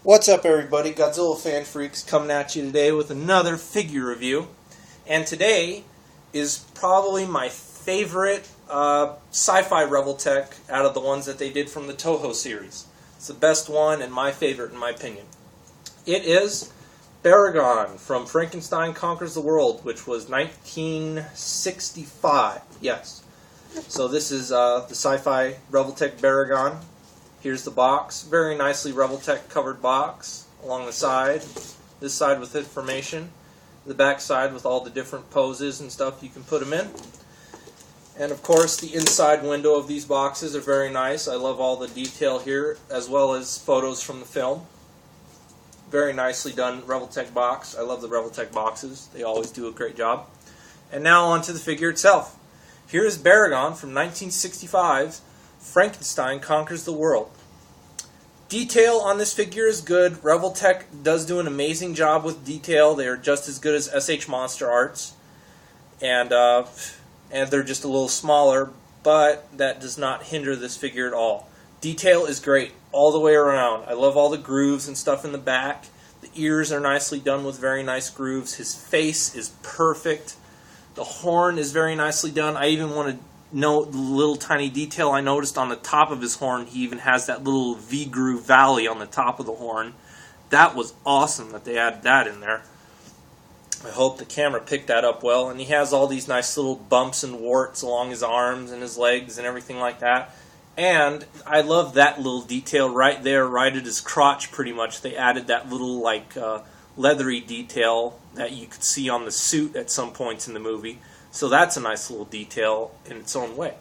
What's up, everybody? Godzilla Fan Freaks coming at you today with another figure review. And today is probably my favorite sci-fi revoltech out of the ones that they did from the Toho series. It's the best one and my favorite in my opinion. It is Baragon from Frankenstein Conquers the World, which was 1965. Yes. So this is the sci-fi revoltech Baragon. Here's the box. Very nicely revoltech covered box along the side. This side with information. The back side with all the different poses and stuff you can put them in. And of course the inside window of these boxes are very nice. I love all the detail here, as well as photos from the film. Very nicely done revoltech box. I love the revoltech boxes. They always do a great job. And now on to the figure itself. Here is Baragon from 1965's Frankenstein Conquers the World. Detail on this figure is good. Revoltech does do an amazing job with detail. They are just as good as SH Monster Arts. And they're just a little smaller, but that does not hinder this figure at all. Detail is great all the way around. I love all the grooves and stuff in the back. The ears are nicely done with very nice grooves. His face is perfect. The horn is very nicely done. I even want to note the little tiny detail I noticed on the top of his horn. He even has that little V-groove valley on the top of the horn. That was awesome that they added that in there. I hope the camera picked that up well. And he has all these nice little bumps and warts along his arms and his legs and everything like that. And I love that little detail right there, right at his crotch pretty much. They added that little like leathery detail that you could see on the suit at some points in the movie. So that's a nice little detail in its own way.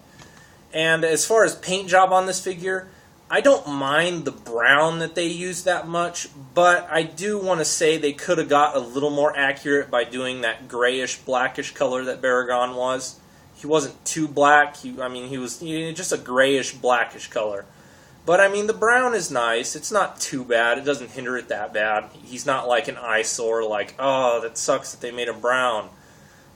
And as far as paint job on this figure, I don't mind the brown that they use that much, but I do want to say they could have got a little more accurate by doing that grayish, blackish color that Baragon was. He wasn't too black. He was just a grayish, blackish color. But I mean, the brown is nice. It's not too bad. It doesn't hinder it that bad. He's not like an eyesore, like, oh, that sucks that they made him brown.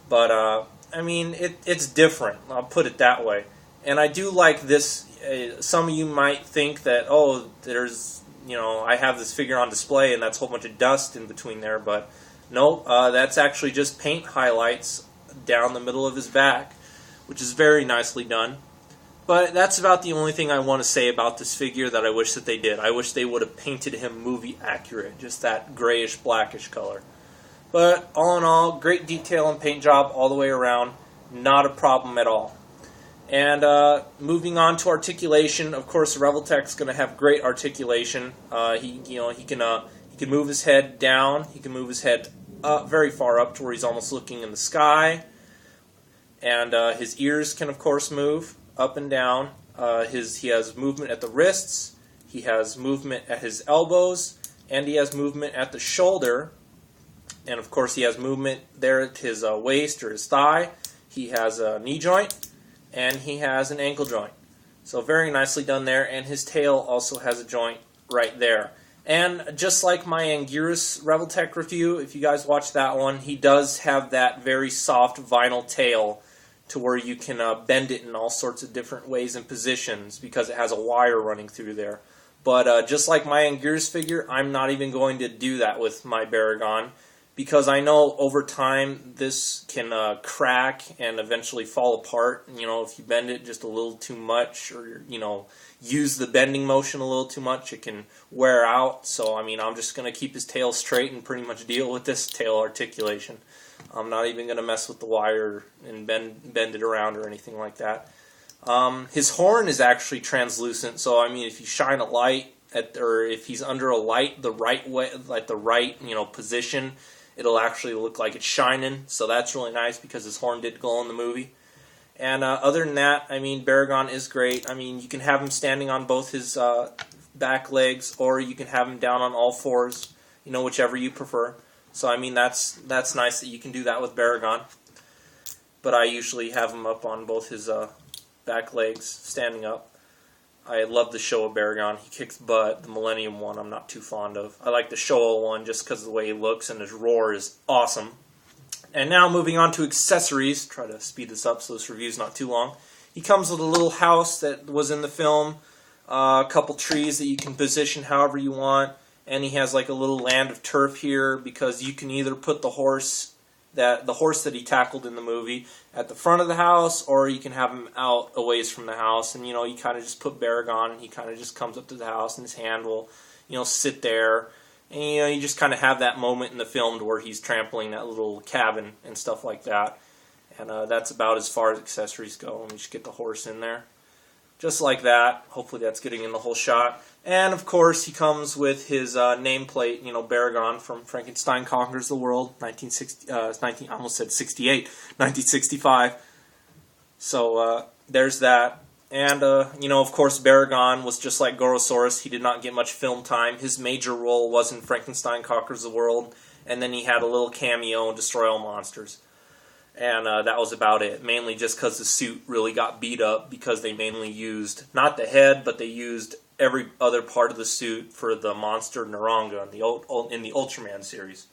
But I mean, it's different. I'll put it that way. And I do like this. Some of you might think that, oh, I have this figure on display and that's a whole bunch of dust in between there. But no, that's actually just paint highlights down the middle of his back, which is very nicely done. But that's about the only thing I want to say about this figure that I wish that they did. I wish they would have painted him movie accurate, just that grayish, blackish color. But all in all, great detail and paint job all the way around. Not a problem at all. And moving on to articulation, of course, Revoltech's going to have great articulation. He can move his head down. He can move his head up, very far up to where he's almost looking in the sky. And his ears can, of course, move up and down. He has movement at the wrists. He has movement at his elbows, and he has movement at the shoulder. And of course he has movement there at his waist or his thigh. He has a knee joint, and he has an ankle joint. So very nicely done there, and his tail also has a joint right there. And just like my Anguirus Revoltech review, if you guys watch that one, he does have that very soft vinyl tail to where you can bend it in all sorts of different ways and positions because it has a wire running through there. But just like my Anguirus figure, I'm not even going to do that with my Baragon, because I know over time this can crack and eventually fall apart. If you bend it just a little too much, or use the bending motion a little too much, it can wear out. So I'm just going to keep his tail straight and pretty much deal with this tail articulation. I'm not even going to mess with the wire and bend it around or anything like that. His horn is actually translucent, so if you shine a light or if he's under a light the right way, like the right position, it'll actually look like it's shining. So that's really nice because his horn did glow in the movie. And other than that, Baragon is great. You can have him standing on both his back legs, or you can have him down on all fours, whichever you prefer. So that's nice that you can do that with Baragon. But I usually have him up on both his back legs, standing up. I love the Showa Baragon. He kicks butt. The Millennium one I'm not too fond of. I like the Showa one just because of the way he looks, and his roar is awesome. And now moving on to accessories. Try to speed this up so this review's not too long. He comes with a little house that was in the film, a couple trees that you can position however you want, and he has like a little land of turf here because you can either put the horse that he tackled in the movie at the front of the house, or you can have him out a ways from the house. And you kind of just put Baragon, and he kind of just comes up to the house, and his hand will sit there, and you just kind of have that moment in the film to where he's trampling that little cabin and stuff like that. And that's about as far as accessories go. And we just get the horse in there, just like that. Hopefully that's getting in the whole shot. And of course he comes with his nameplate, Baragon from Frankenstein Conquers the World, 1965. So there's that. And, of course, Baragon was just like Gorosaurus. He did not get much film time. His major role was in Frankenstein Conquers the World, and then he had a little cameo in Destroy All Monsters. And that was about it, mainly just because the suit really got beat up because they mainly used, not the head, but they used every other part of the suit for the monster Naranga in the Ultraman series.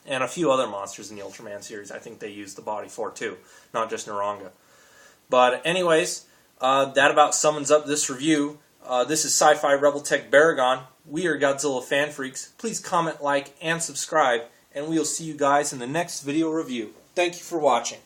And a few other monsters in the Ultraman series I think they used the body for too, not just Naranga. But anyways, that about sums up this review. This is Sci-Fi revoltech Baragon. We are Godzilla fan freaks. Please comment, like, and subscribe, and we will see you guys in the next video review. Thank you for watching.